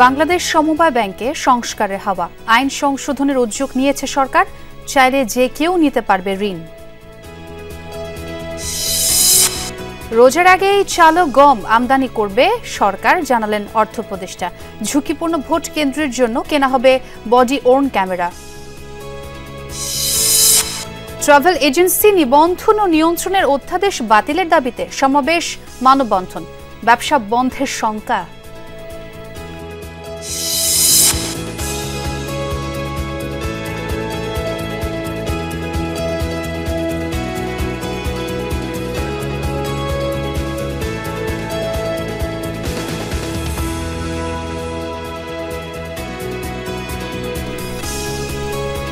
বাংলাদেশ সমবায় ব্যাংকে সংস্কারের হাওয়া, আইন সংশোধনের উদ্যোগ নিয়েছে সরকার, চাইলে যে কেউ নিতে পারবে ঋণ। রোজার আগেই চাল ও গম আমদানি করবে সরকার, জানালেন অর্থ উপদেষ্টা। ঝুঁকিপূর্ণ ভোট কেন্দ্রের জন্য কেনা হবে body worn camera. Travel agency নিবন্ধন ও নিয়ন্ত্রণের অধ্যাদেশ বাতিলের দাবিতে সমাবেশ, মানববন্ধন, ব্যবসা বন্ধের শঙ্কা।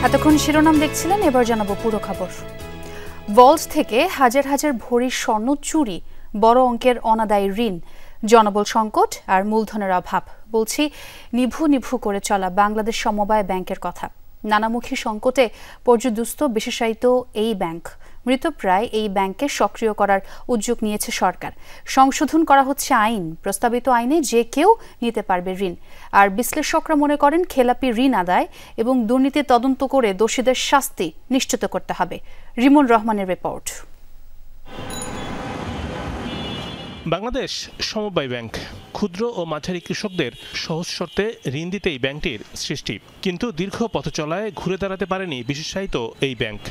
এতক্ষণ শিরোনাম দেখছিলেন, এবার জানাবো পুরো খবর। ভল্ট থেকে হাজার হাজার ভরি স্বর্ণ চুরি, বড় অঙ্কের অনাদায়ী ঋণ, জনবল সংকট আর মূলধনের অভাব। বলছি নিভু নিভু করে চলা বাংলাদেশ সমবায় ব্যাংকের কথা। নানামুখী সংকটে পর্যুদুস্ত বিশেষায়িত এই ব্যাংক। মৃতপ্রায় এই ব্যাংককে সক্রিয় করার উদ্যোগ নিয়েছে সরকার। সংশোধন করা হচ্ছে আইন। প্রস্তাবিত আইনে যে কেউ নিতে পারবে ঋণ। আর বিশ্লেষকরা মনে করেন খেলাপি ঋণ আদায় এবং দুর্নীতি তদন্ত করে দোষীদের শাস্তি নিশ্চিত করতে হবে। রিমন রহমানের রিপোর্ট। বাংলাদেশ সমবায় ব্যাংক ক্ষুদ্র ও মাঝারি কৃষকদের সহজ শর্তে ঋণ দিতেই ব্যাংকটির সৃষ্টি, কিন্তু দীর্ঘ পথ চলায় ঘুরে দাঁড়াতে পারেনি বিশেষায়িত এই ব্যাংক।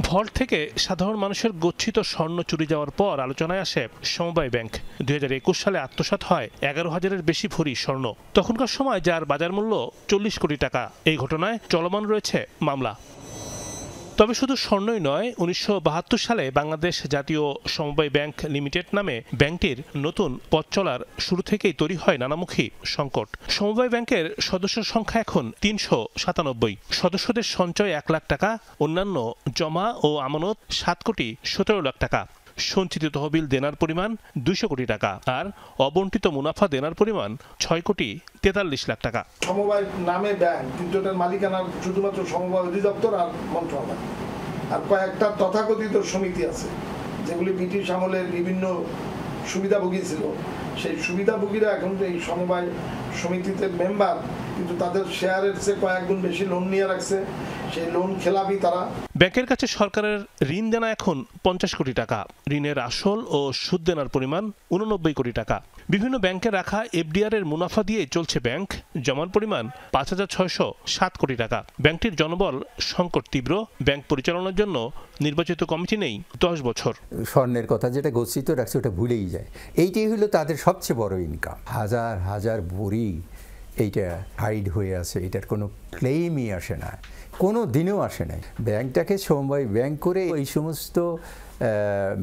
ভল্ট থেকে সাধারণ মানুষের গচ্ছিত স্বর্ণ চুরি যাওয়ার পর আলোচনায় আসে সমবায় ব্যাংক। 2021 সালে আত্মসাৎ হয় 11,000-এর বেশি ভরি স্বর্ণ। তখনকার সময় যার বাজার মূল্য 40 কোটি টাকা। এই ঘটনায় চলমান রয়েছে মামলা। তবে শুধু স্বর্ণই নয়, 1972 সালে বাংলাদেশ জাতীয় সমবায় ব্যাংক লিমিটেড নামে ব্যাংকটির নতুন পথ চলার শুরু থেকেই তৈরি হয় নানামুখী সংকট। সমবায় ব্যাংকের সদস্য সংখ্যা এখন 397। সদস্যদের সঞ্চয় 1 লাখ টাকা, অন্যান্য জমা ও আমানত 7 কোটি 17 লাখ টাকা। সঞ্চিত তহবিল দেনার পরিমাণ 200 কোটি টাকা আর অবন্টিত মুনাফা দেনার পরিমাণ 6 কোটি 43 লাখ টাকা। সমবায় নামে ব্যাংক, কিন্তু এটার মালিকানা শুধুমাত্র সমবায় অধিদপ্তর আর মন্ত্রণালয়, আর কয়েকটা তথাকথিত সমিতি আছে যেগুলি ব্রিটিশ আমলের বিভিন্ন সুবিধাভোগী ছিল। সেই সুবিধাভোগীরা এখন এই সমবায় সমিতিতে মেম্বার, কিন্তু তাদের শেয়ারের চেয়ে কয়েক গুণ বেশি লোন নিয়ে রাখছে। সেই লোন খেলাপি তারা। ব্যাংকের কাছে সরকারের ঋণ দেনা এখন 50 কোটি টাকা। ঋণের আসল ও সুদ দেনার পরিমাণ 89 কোটি টাকা। বিভিন্ন ব্যাংকে রাখা এফডিআর এর মুনাফা দিয়ে চলছে ব্যাংক। জমার পরিমাণ 5,607 কোটি টাকা। ব্যাংকটির জনবল সংকট তীব্র। ব্যাংক পরিচালনার জন্য নির্বাচিত কমিটি নেই 10 বছর। স্বর্ণের কথা যেটা গচ্ছিত রাখছে ওটা ভুলেই যায়। এইটাই হলো তাদের সবচেয়ে বড় ইনকাম। হাজার হাজার ভরি এইটা হাইড হয়ে আছে, এটার কোনো ক্লেইমই আসে না, কোনো দিনেও আসে নাই। ব্যাংকটাকে সমবায় ব্যাংক করে এই সমস্ত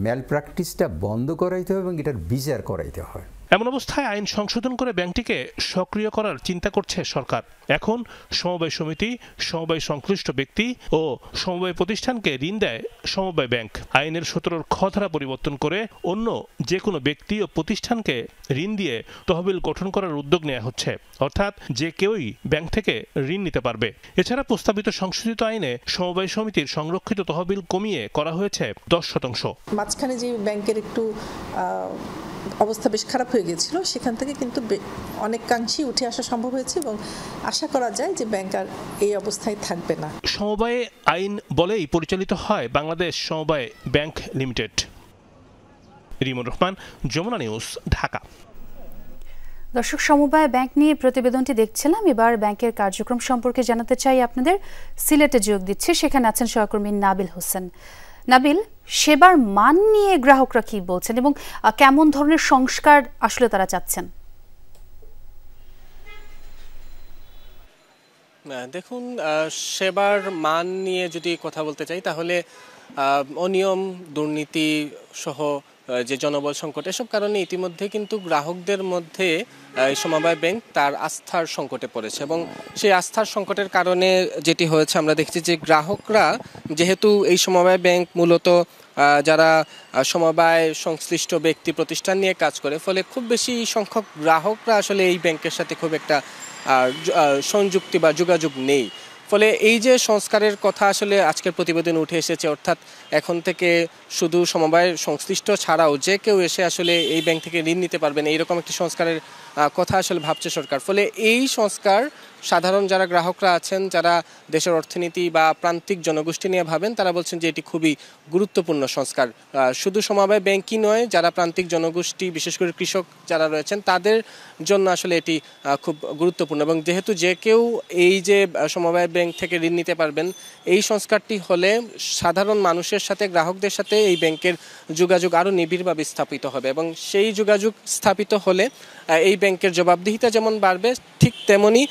ম্যাল প্র্যাকটিসটা বন্ধ করাইতে হবে এবং এটার বিচার করাইতে হয়। এমন অবস্থায় আইন সংশোধন করে ব্যাংকটিকে সক্রিয় করার চিন্তা করছে সরকার। এখন সমবায় সমিতি, সমবায় সংশ্লিষ্ট ব্যক্তি ও সমবায় প্রতিষ্ঠানকে ঋণ দেয় সমবায় ব্যাংক। আইনের 17 খ ধারা পরিবর্তন করে অন্য যে কোনো ব্যক্তি ও প্রতিষ্ঠানকে ঋণ দিয়ে তহবিল গঠন করার উদ্যোগ নেওয়া হচ্ছে, অর্থাৎ যে কেউই ব্যাংক থেকে ঋণ নিতে পারবে। এছাড়া প্রস্তাবিত সংশোধিত আইনে সমবায় সমিতির সংরক্ষিত তহবিল কমিয়ে করা হয়েছে 10%। মাঝখানে যে ব্যাংকের একটু অবস্থা বেশ খারাপ হয়ে গিয়েছিল, সেখান থেকে কিন্তু অনেকাংশেই উঠে আসা সম্ভব হয়েছে এবং আশা করা যায় যে ব্যাংক আর এই অবস্থায় থাকবে না। সমবায় আইন বলেই পরিচালিত হয় বাংলাদেশ সমবায় bank limited. Rimon Rahman, Jamuna news, Dhaka. দর্শক, সমবায় ব্যাংক নিয়ে প্রতিবেদনটি দেখছিলাম। এবার ব্যাংকের কার্যক্রম সম্পর্কে জানাতে চাই আপনাদের। সিলেটে যোগ দিচ্ছে, সেখানে আছেন সহকর্মী নাবিল হোসেন। নাবিল, সেবার মান নিয়ে গ্রাহকরা কি বলছেন এবং কেমন ধরনের সংস্কার আসলে তারা চাচ্ছেন? দেখুন, সেবার মান নিয়ে যদি কথা বলতে চাই তাহলে অনিয়ম, দুর্নীতি সহ যে জনবল সংকট, এসব কারণে ইতিমধ্যে কিন্তু গ্রাহকদের মধ্যে সমবায় ব্যাংক তার আস্থার সংকটে পড়েছে এবং সেই আস্থার সংকটের কারণে যেটি হয়েছে, আমরা দেখছি যে গ্রাহকরা, যেহেতু এই সমবায় ব্যাংক মূলত যারা সমবায় সংশ্লিষ্ট ব্যক্তি প্রতিষ্ঠান নিয়ে কাজ করে, ফলে খুব বেশি সংখ্যক গ্রাহকরা আসলে এই ব্যাংকের সাথে খুব একটা সংযুক্তি বা যোগাযোগ নেই। ফলে এই যে সংস্কারের কথা আসলে আজকের প্রতিবেদনে উঠে এসেছে, অর্থাৎ এখন থেকে শুধু সমবায় সংশ্লিষ্ট ছাড়াও যে কেউ এসে আসলে এই ব্যাংক থেকে ঋণ নিতে পারবেন, এইরকম একটি সংস্কারের কথা আসলে ভাবছে সরকার। ফলে এই সংস্কার সাধারণ যারা গ্রাহকরা আছেন, যারা দেশের অর্থনীতি বা প্রান্তিক জনগোষ্ঠী নিয়ে ভাবেন, তারা বলছেন যে এটি খুবই গুরুত্বপূর্ণ সংস্কার। শুধু সমবায় ব্যাংকই নয়, যারা প্রান্তিক জনগোষ্ঠী বিশেষ করে কৃষক যারা রয়েছেন তাদের জন্য আসলে এটি খুব গুরুত্বপূর্ণ। এবং যেহেতু যে কেউ এই যে সমবায় ব্যাংক থেকে ঋণ নিতে পারবেন, এই সংস্কারটি হলে সাধারণ মানুষের সাথে, গ্রাহকদের সাথে এই ব্যাংকের যোগাযোগ আরও নিবিড়ভাবে স্থাপিত হবে এবং সেই যোগাযোগ স্থাপিত হলে এই ব্যাংকের জবাবদিহিতা যেমন বাড়বে, ঠিক তেমনি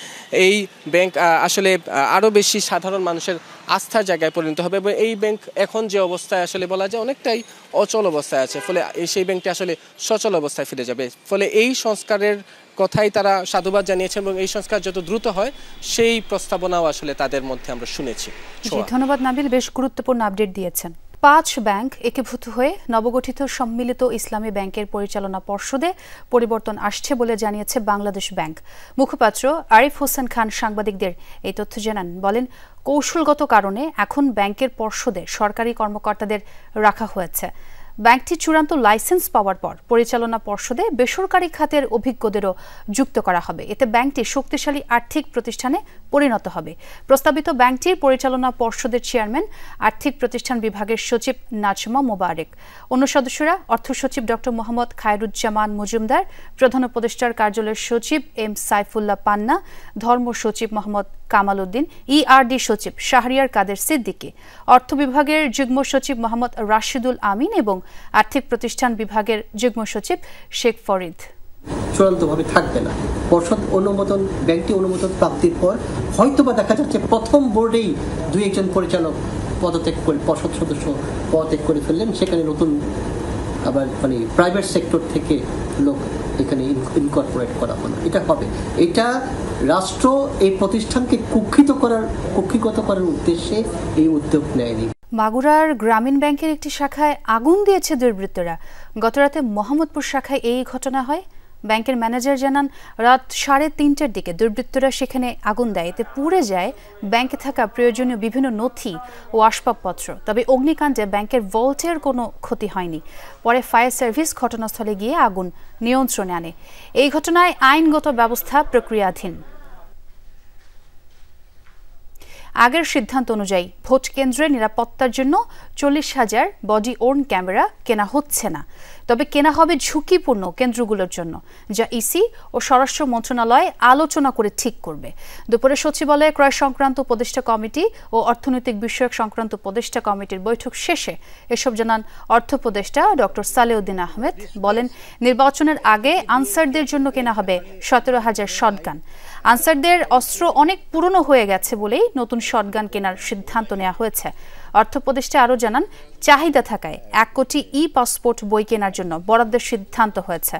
এই ব্যাংক আসলে আরও বেশি সাধারণ মানুষের আস্থার জায়গায় পরিণত হবে। এবং এই ব্যাংক এখন যে অবস্থায় আসলে বলা যায় অনেকটাই অচল অবস্থায় আছে, ফলে সেই ব্যাংকটি আসলে সচল অবস্থায় ফিরে যাবে। ফলে এই সংস্কারের কথাই তারা সাধুবাদ জানিয়েছেন এবং এই সংস্কার যত দ্রুত হয় সেই প্রস্তাবনাও আসলে তাদের মধ্যে আমরা শুনেছি। ধন্যবাদ নাবিল, বেশ গুরুত্বপূর্ণ আপডেট দিয়েছেন। 5 ব্যাংক একীভূত হয়ে নবগঠিত সম্মিলিত ইসলামী ব্যাংকের পরিচালনা পর্ষদে পরিবর্তন আসছে বলে জানিয়েছে বাংলাদেশ ব্যাংক। মুখপাত্র আরিফ হোসেন খান সাংবাদিকদের এই তথ্য জানান। বলেন, কৌশলগত কারণে এখন ব্যাংকের পর্ষদে সরকারি কর্মকর্তাদের রাখা হয়েছে। ব্যাংকটি চূড়ান্ত লাইসেন্স পাওয়ার পর পরিচালনা পর্ষদে বেসরকারি খাতের অভিজ্ঞদেরও যুক্ত করা হবে। এতে ব্যাংকটি শক্তিশালী আর্থিক প্রতিষ্ঠানে পরিণত হবে। প্রস্তাবিত ব্যাংকটির পরিচালনা পর্ষদের চেয়ারম্যান আর্থিক প্রতিষ্ঠান বিভাগের সচিব নাজমা মোবারক, অন্য সদস্যরা অর্থ সচিব ডক্টর মোহাম্মদ খায়রুজ্জামান মজুমদার, প্রধান উপদেষ্টার কার্যালয়ের সচিব এম সাইফুল্লাহ পান্না, ধর্ম সচিব মোহাম্মদ কামাল উদ্দিন, ইআরডি সচিব শাহরিয়ার কাদের সিদ্দিকী, অর্থ বিভাগের যুগ্ম সচিব মোহাম্মদ রাশিদুল আমিন এবং আর্থিক প্রতিষ্ঠান বিভাগের যুগ্ম সচিব শেখ ফরিদ। চূড়ান্তভাবে থাকবে না। পর্ষদ অনুমোদন, ব্যাংকটি অনুমোদন প্রাপ্তির পর হয়তোবা দেখা যাচ্ছে প্রথম বোর্ডেই 2-1 পরিচালক পদত্যাগ করে, পর্ষদ সদস্য পদত্যাগ করে ফেললেন, সেখানে নতুন আবার প্রাইভেট সেক্টর থেকে লোক এখানে ইনকর্পোরেট করা হলো। এটা হবে, এটা রাষ্ট্র এই প্রতিষ্ঠানকে কুক্ষিগত করার উদ্দেশ্যে এই উদ্যোগ নেয়নি। মাগুরার গ্রামীণ ব্যাংকের একটি শাখায় আগুন দিয়েছে দুর্বৃত্তরা। গতরাতে মোহাম্মদপুর শাখায় এই ঘটনা হয়। ব্যাংকের ম্যানেজার জানান, রাত 3:30টার দিকে দুর্বৃত্তরা সেখানে আগুন দেয়। এতে পুড়ে যায় ব্যাংকে থাকা প্রয়োজনীয় বিভিন্ন নথি ও আসবাবপত্র। তবে অগ্নিকাণ্ডে ব্যাংকের ভল্টের কোনো ক্ষতি হয়নি। পরে ফায়ার সার্ভিস ঘটনাস্থলে গিয়ে আগুন নিয়ন্ত্রণে আনে। এই ঘটনায় আইনগত ব্যবস্থা প্রক্রিয়াধীন। আগের সিদ্ধান্ত অনুযায়ী ভোট কেন্দ্রের নিরাপত্তার জন্য 40,000 বডি ওর্ন ক্যামেরা কেনা হচ্ছে না, তবে কেনা হবে ঝুঁকিপূর্ণ কেন্দ্রগুলোর জন্য, যা ইসি ও স্বরাষ্ট্র মন্ত্রণালয় আলোচনা করে ঠিক করবে। দুপুরে সচিবালয়ে ক্রয় সংক্রান্ত উপদেষ্টা কমিটি ও অর্থনৈতিক বিষয়ক সংক্রান্ত উপদেষ্টা কমিটির বৈঠক শেষে এসব জানান অর্থ উপদেষ্টা ডক্টর সালেউদ্দিন আহমেদ। বলেন, নির্বাচনের আগে আনসারদের জন্য কেনা হবে 17,000 শটগান। আনসারদের অস্ত্র অনেক পুরনো হয়ে গেছে বলেই নতুন শটগান কেনার সিদ্ধান্ত নেওয়া হয়েছে। অর্থ উপদেষ্টা আরও জানান, চাহিদা থাকায় 1 কোটি ই পাসপোর্ট বই কেনার জন্য বরাদ্দের সিদ্ধান্ত হয়েছে।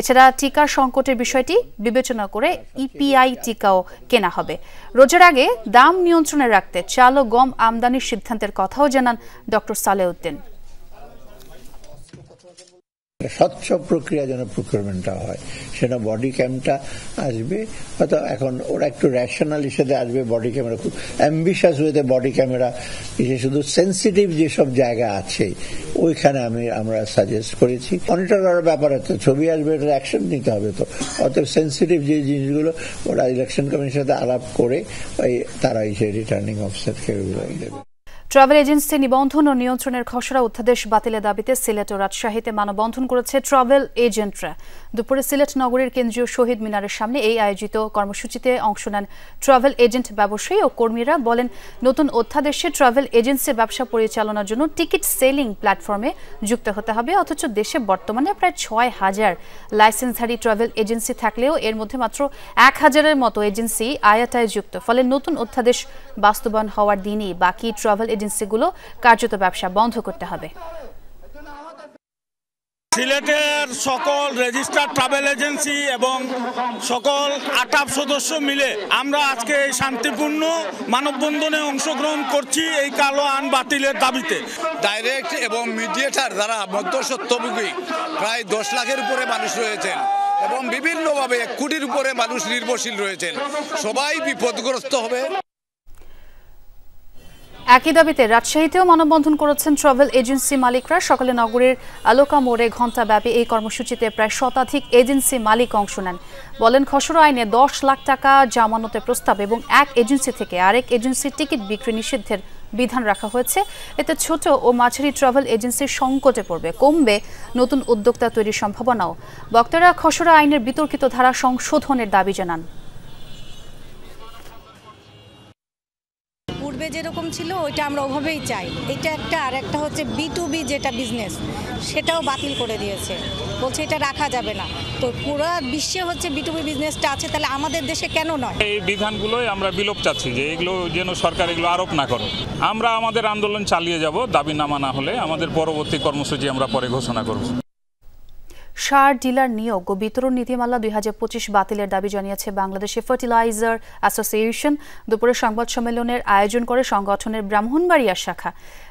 এছাড়া টিকা সংকটের বিষয়টি বিবেচনা করে ইপিআই টিকাও কেনা হবে। রোজার আগে দাম নিয়ন্ত্রণে রাখতে চাল ও গম আমদানির সিদ্ধান্তের কথাও জানান ডক্টর সালেউদ্দিন। স্বচ্ছ প্রক্রিয়া যেন প্রকিউরমেন্টটা হয়, সেটা বডি ক্যামটা আসবে, হয়তো এখন ওরা একটু র্যাশনাল হিসেবে আসবে। বডি ক্যামেরা খুব অ্যাম্বিশাস হয়েছে, বডি ক্যামেরা শুধু সেন্সিটিভ যেসব জায়গা আছে ওইখানে আমরা সাজেস্ট করেছি। মনিটর করার ব্যাপার আছে, ছবি আসবে, এটা অ্যাকশন নিতে হবে। তো অতএব সেন্সিটিভ যে জিনিসগুলো ওরা ইলেকশন কমিশনের সাথে আলাপ করে তারা সেই রিটার্নিং অফিসারকে দেবে। ট্রাভেল এজেন্সি নিবন্ধন ও নিয়ন্ত্রণের খসড়া অধ্যাদেশ বাতিলের দাবিতে সিলেট ও রাজশাহীতে মানববন্ধন করেছে ট্রাভেল এজেন্টরা। দুপুরে সিলেট নগরীর কেন্দ্রীয় শহীদ মিনারের সামনে এই আয়োজিত কর্মসূচিতে অংশ নেন ট্রাভেল এজেন্ট ব্যবসায়ী ও কর্মীরা। বলেন, নতুন অধ্যাদেশে ট্রাভেল এজেন্সির ব্যবসা পরিচালনার জন্য টিকিট সেলিং প্ল্যাটফর্মে যুক্ত হতে হবে। অথচ দেশে বর্তমানে প্রায় 6,000 লাইসেন্সধারী ট্রাভেল এজেন্সি থাকলেও এর মধ্যে মাত্র 1,000-এর মতো এজেন্সি আয়াতায় যুক্ত। ফলে নতুন অধ্যাদেশ বাস্তবায়ন হওয়ার দিনই বাকি ট্রাভেল এজেন্সিগুলো কার্যত ব্যবসা বন্ধ করতে হবে। সিলেটের সকল রেজিস্টার্ড ট্রাভেল এজেন্সি এবং সকল আটাপ সদস্য মিলে আমরা আজকে এই শান্তিপূর্ণ মানববন্ধনে অংশগ্রহণ করছি এই কালো আইন বাতিলের দাবিতে। ডাইরেক্ট এবং মিডিয়েটার যারা মধ্যস্বত্বভোগী প্রায় 10 লাখের উপরে মানুষ রয়েছেন এবং বিভিন্নভাবে 1 কোটির উপরে মানুষ নির্ভরশীল রয়েছেন, সবাই বিপদগ্রস্ত হবে। একই দাবিতে রাজশাহীতেও মানববন্ধন করেছেন ট্রাভেল এজেন্সি মালিকরা। সকালে নগরের আলোকা মোড়ে ঘণ্টাব্যাপী এই কর্মসূচিতে প্রায় শতাধিক এজেন্সি মালিক অংশ নেন। বলেন, খসড়া আইনে 10 লাখ টাকা জামানতের প্রস্তাব এবং এক এজেন্সি থেকে আরেক এজেন্সির টিকিট বিক্রি নিষিদ্ধের বিধান রাখা হয়েছে। এতে ছোট ও মাঝারি ট্রাভেল এজেন্সির সংকটে পড়বে, কমবে নতুন উদ্যোক্তা তৈরির সম্ভাবনাও। বক্তারা খসড়া আইনের বিতর্কিত ধারা সংশোধনের দাবি জানান। পূর্বে যেরকম ছিল ওইটা আমরা ওভাবেই চাই। এটা একটা, আর একটা হচ্ছে B2B যেটা বিজনেস, সেটাও বাতিল করে দিয়েছে, বলছে এটা রাখা যাবে না। তো পুরো বিশ্বে হচ্ছে B2B বিজনেসটা আছে, তাহলে আমাদের দেশে কেন নয়? এই বিধানগুলোই আমরা বিলোপ চাচ্ছি, যে এগুলো যেন সরকার এগুলো আরোপ না করে। আমরা আমাদের আন্দোলন চালিয়ে যাব, দাবি না মানা হলে আমাদের পরবর্তী কর্মসূচি আমরা পরে ঘোষণা করব। সার ডিলার নিয়োগ ও বিতরণ নীতিমালা 2025 বাতিলের দাবি জানিয়েছে বাংলাদেশে ফার্টিলাইজার অ্যাসোসিয়েশন। দুপুরে সংবাদ সম্মেলনের আয়োজন করে সংগঠনের ব্রাহ্মণবাড়িয়া শাখা।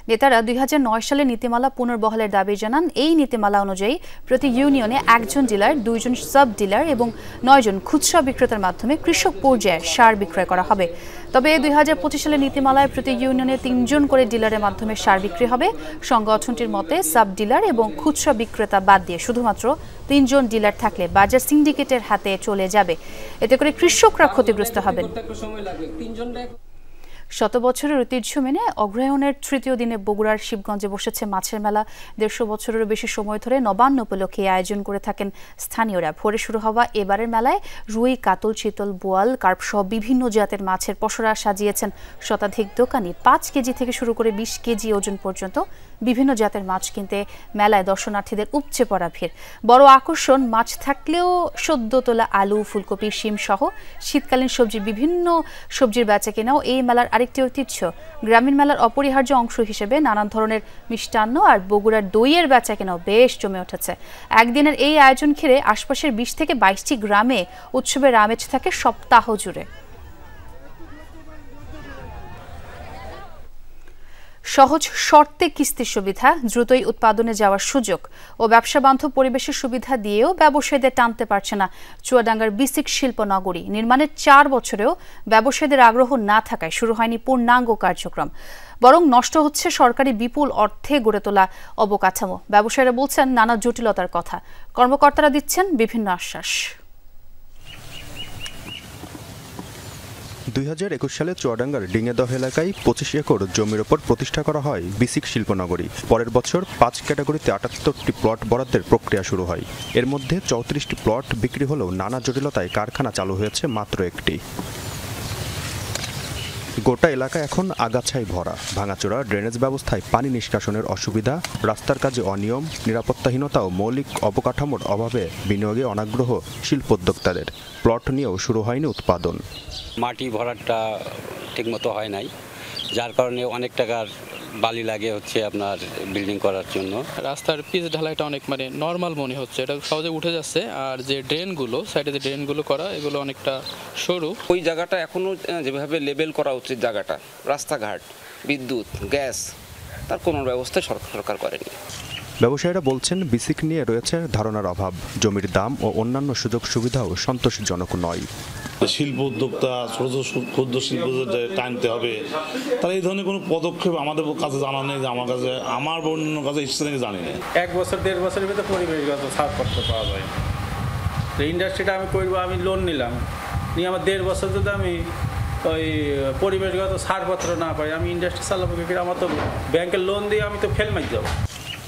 নেতারা 2009 সালে নীতিমালা পুনর্বহালের দাবি জানান। এই নীতিমালা অনুযায়ী প্রতি ইউনিয়নে 1 জন ডিলার, 2 জন সাব ডিলার এবং 9 জন খুচরা বিক্রেতার মাধ্যমে কৃষক পর্যায়ে সার বিক্রয় করা হবে। তবে 2025 সালের নীতিমালায় প্রতি ইউনিয়নে 3 জন করে ডিলারের মাধ্যমে সার বিক্রি হবে। সংগঠনটির মতে সাব ডিলার এবং খুচরা বিক্রেতা বাদ দিয়ে শুধুমাত্র 3 জন ডিলার থাকলে বাজার সিন্ডিকেটের হাতে চলে যাবে। এতে করে কৃষকরা ক্ষতিগ্রস্ত হবেন। শত বছরের ঐতিহ্য মেনে অগ্রহায়ণের তৃতীয় দিনে বগুড়ার শিবগঞ্জে বসেছে মাছের মেলা। 150 বছরেরও বেশি সময় ধরে নবান্ন উপলক্ষে আয়োজন করে থাকেন স্থানীয়রা। ভোরে শুরু হওয়া এবারের মেলায় রুই, কাতল, চিতল, বোয়াল, কার্প সহ বিভিন্ন জাতের মাছের পসরা সাজিয়েছেন শতাধিক দোকানি। 5 কেজি থেকে শুরু করে 20 কেজি ওজন পর্যন্ত বিভিন্ন জাতের মাছ কিনতে মেলায় দর্শনার্থীদের উপচে পড়া ভিড়। বড় আকর্ষণ মাছ থাকলেও সদ্য তোলা আলু, ফুলকপি, শিম সহ শীতকালীন সবজি, বিভিন্ন সবজির বেচা কেনাও এই মেলার আরেকটি ঐতিহ্য। গ্রামীণ মেলার অপরিহার্য অংশ হিসেবে নানান ধরনের মিষ্টান্ন আর বগুড়ার দইয়ের বেচা কেনাও বেশ জমে উঠেছে। একদিনের এই আয়োজন ঘিরে আশপাশের 20 থেকে 22টি গ্রামে উৎসবের আমেজ থাকে সপ্তাহ জুড়ে। সহজ শর্তে কিস্তির সুবিধা, দ্রুতই উৎপাদনে যাওয়ার সুযোগ ও ব্যবসা বান্ধব পরিবেশের সুবিধা দিয়েও ব্যবসায়ীদের টানতে পারছে না চুয়াডাঙ্গার বিসিক শিল্প নগরী। নির্মাণের 4 বছরেও ব্যবসায়ীদের আগ্রহ না থাকায় শুরু হয়নি পূর্ণাঙ্গ কার্যক্রম, বরং নষ্ট হচ্ছে সরকারি বিপুল অর্থে গড়ে তোলা অবকাঠামো। ব্যবসায়ীরা বলছেন নানা জটিলতার কথা, কর্মকর্তারা দিচ্ছেন বিভিন্ন আশ্বাস। 2021 সালে চুয়াডাঙ্গার ডিঙেদহ এলাকায় 25 একর জমির ওপর প্রতিষ্ঠা করা হয় বিসিক শিল্পনগরী। পরের বছর 5 ক্যাটাগরিতে 78টি প্লট বরাদ্দের প্রক্রিয়া শুরু হয়। এর মধ্যে 34টি প্লট বিক্রি হলেও নানা জটিলতায় কারখানা চালু হয়েছে মাত্র একটি। গোটা এলাকা এখন আগাছায় ভরা। ভাঙাচোরা ড্রেনেজ ব্যবস্থায় পানি নিষ্কাশনের অসুবিধা, রাস্তার কাজে অনিয়ম, নিরাপত্তাহীনতা ও মৌলিক অবকাঠামোর অভাবে বিনিয়োগে অনাগ্রহ শিল্পোদ্যোক্তাদের। প্লট নিয়েও শুরু হয়নি উৎপাদন। মাটি ভরাটটা ঠিকমতো হয় নাই, যার কারণে অনেক টাকার বালি লাগে হচ্ছে আপনার বিল্ডিং করার জন্য। রাস্তার পিচ ঢালাইটা অনেক নর্মাল মনে হচ্ছে, এটা সহজে উঠে যাচ্ছে। আর যে ড্রেনগুলো, সাইডে যে ড্রেনগুলো করা, এগুলো অনেকটা সরু। ওই জায়গাটা এখনো যেভাবে লেবেল করা উচিত জায়গাটা, রাস্তাঘাট, বিদ্যুৎ, গ্যাস, তার কোনো ব্যবস্থা সরকার করেনি। ব্যবসায়ীরা বলছেন বিসিক নিয়ে রয়েছে ধারণার অভাব, জমির দাম ও অন্যান্য সুযোগ সুবিধাও সন্তোষজনক নয়। শিল্প উদ্যোক্তা, ছোট ক্ষুদ্র শিল্প টানতে হবে, তাহলে এই ধরনের কোনো পদক্ষেপ আমাদের কাছে জানা নেই, যে আমার কাছে, আমার অন্য কাছে এসেছে নাকি জানি না। 1 বছর 1.5 বছরের ভিতরে পরিবেশগত ছাড়পত্র পাওয়া যায়। ইন্ডাস্ট্রিটা আমি করবো, আমি লোন নিলাম, নিয়ে আমার 1.5 বছর যদি আমি ওই পরিবেশগত ছাড়পত্র না পাই, আমি ইন্ডাস্ট্রি চালাবো কি? আমার তো ব্যাংকের লোন দিয়ে আমি তো ফেল মারি যাবো।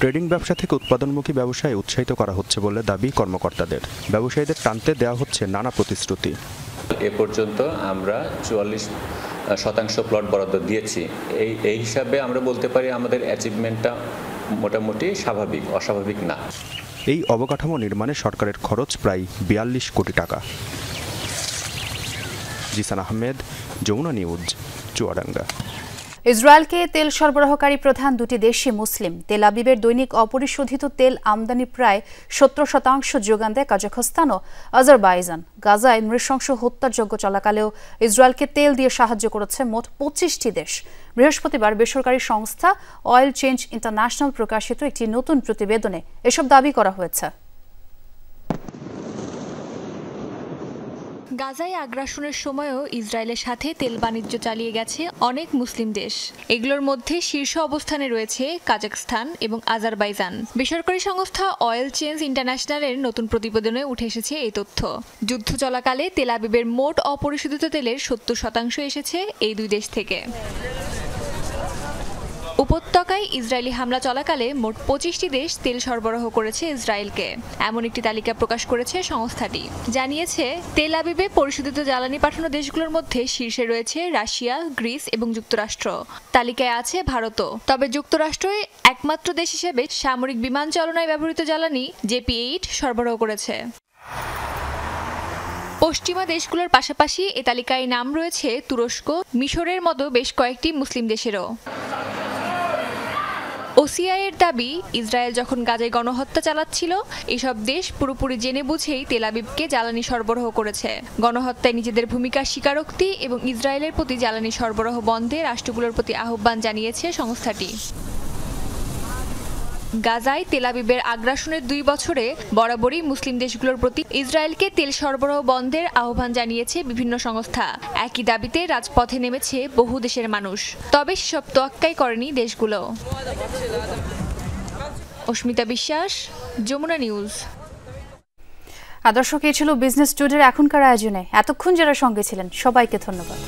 ট্রেডিং ব্যবসা থেকে উৎপাদনমুখী ব্যবসায় উৎসাহিত করা হচ্ছে বলে দাবি কর্মকর্তাদের। ব্যবসায়ীদের টানতে দেওয়া হচ্ছে নানা প্রতিশ্রুতি। এ পর্যন্ত আমরা 44% প্লট বরাদ্দ দিয়েছি। এই হিসাবে আমরা বলতে পারি আমাদের অ্যাচিভমেন্টটা মোটামুটি স্বাভাবিক, অস্বাভাবিক না। এই অবকাঠামো নির্মাণে সরকারের খরচ প্রায় 42 কোটি টাকা। জিসান আহমেদ, যমুনা নিউজ, চুয়াডাঙ্গা। ইসরায়েলকে তেল সরবরাহকারী প্রধান 2টি দেশই মুসলিম। তেল আবিবের দৈনিক অপরিশোধিত তেল আমদানি প্রায় 70% যোগান দেয় কাজাখস্তান ও আজারবাইজান। গাজায় নৃশংস হত্যাযজ্ঞ চলাকালেও ইসরায়েলকে তেল দিয়ে সাহায্য করেছে মোট 25টি দেশ। বৃহস্পতিবার বেসরকারি সংস্থা অয়েল চেঞ্জ ইন্টারন্যাশনাল প্রকাশিত একটি নতুন প্রতিবেদনে এসব দাবি করা হয়েছে। গাজায় আগ্রাসনের সময়ও ইসরায়েলের সাথে তেল বাণিজ্য চালিয়ে গেছে অনেক মুসলিম দেশ। এগুলোর মধ্যে শীর্ষ অবস্থানে রয়েছে কাজাখস্তান এবং আজারবাইজান। বেসরকারি সংস্থা অয়েল চেঞ্জ ইন্টারন্যাশনালের নতুন প্রতিবেদনে উঠে এসেছে এই তথ্য। যুদ্ধ চলাকালে তেল আবিবের মোট অপরিশোধিত তেলের 70% এসেছে এই দুই দেশ থেকে। উপত্যকায় ইসরায়েলি হামলা চলাকালে মোট 25টি দেশ তেল সরবরাহ করেছে ইসরায়েলকে, এমন একটি তালিকা প্রকাশ করেছে সংস্থাটি। জানিয়েছে তেল আবিবে পরিশোধিত জ্বালানি পাঠানো দেশগুলোর মধ্যে শীর্ষে রয়েছে রাশিয়া, গ্রিস এবং যুক্তরাষ্ট্র। তালিকায় আছে ভারতও। তবে যুক্তরাষ্ট্রই একমাত্র দেশ হিসেবে সামরিক বিমান চালনায় ব্যবহৃত জ্বালানি JP-8 সরবরাহ করেছে। পশ্চিমা দেশগুলোর পাশাপাশি এ তালিকায় নাম রয়েছে তুরস্ক, মিশরের মতো বেশ কয়েকটি মুসলিম দেশেরও। OCI এর দাবি, ইসরায়েল যখন গাজায় গণহত্যা চালাচ্ছিল, এসব দেশ পুরোপুরি জেনে বুঝেই তেল আবিবকে জ্বালানি সরবরাহ করেছে। গণহত্যায় নিজেদের ভূমিকার স্বীকারোক্তি এবং ইসরায়েলের প্রতি জ্বালানি সরবরাহ বন্ধে রাষ্ট্রগুলোর প্রতি আহ্বান জানিয়েছে সংস্থাটি। গাজায় তেল আবিবের আগ্রাসনের 2 বছরে বরাবরই মুসলিম দেশগুলোর প্রতি ইসরায়েলকে তেল সরবরাহ বন্ধের আহ্বান জানিয়েছে বিভিন্ন সংস্থা। একই দাবিতে রাজপথে নেমেছে বহু দেশের মানুষ। তবে সেসব তোয়াক্কাই করেনি দেশগুলো। অস্মিতা বিশ্বাস, যমুনা নিউজ। দর্শক, এই ছিল বিজনেস টুডের এখনকার আয়োজনে। এতক্ষণ যারা সঙ্গে ছিলেন সবাইকে ধন্যবাদ।